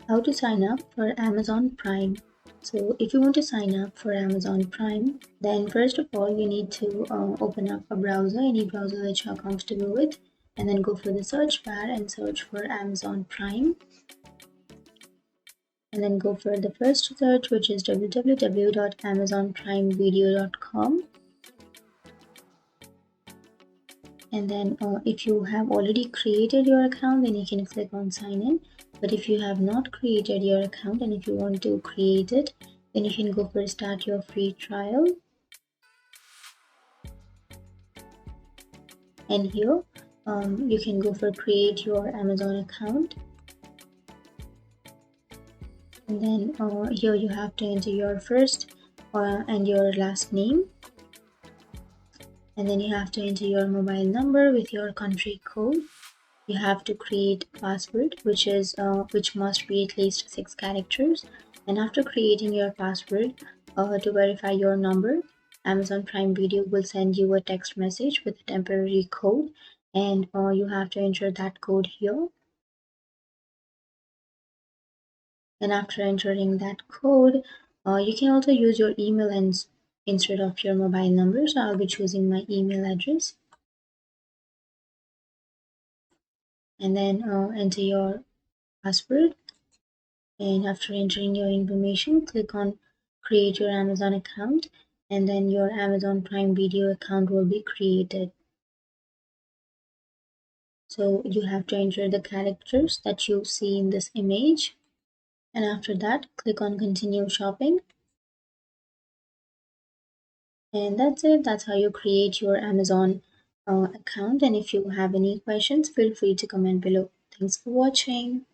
How to sign up for Amazon Prime. So if you want to sign up for Amazon Prime, then first of all you need to open up a browser, any browser that you're comfortable with, and then go for the search bar and search for Amazon Prime, and then go for the first search, which is www.amazonprimevideo.com. And then if you have already created your account, then you can click on sign in. But if you have not created your account and if you want to create it, then you can go for start your free trial. And here you can go for create your Amazon account. And then here you have to enter your first and your last name. And then you have to enter your mobile number with your country code. You have to create a password which must be at least 6 characters. And after creating your password to verify your number, Amazon Prime Video will send you a text message with a temporary code, and you have to enter that code here. And after entering that code, you can also use your email instead of your mobile number. So I'll be choosing my email address, and then enter your password. And after entering your information, click on create your Amazon account, and then your Amazon Prime Video account will be created. So you have to enter the characters that you see in this image, and after that click on continue shopping. And that's it. That's how you create your Amazon account. And if you have any questions, feel free to comment below. Thanks for watching.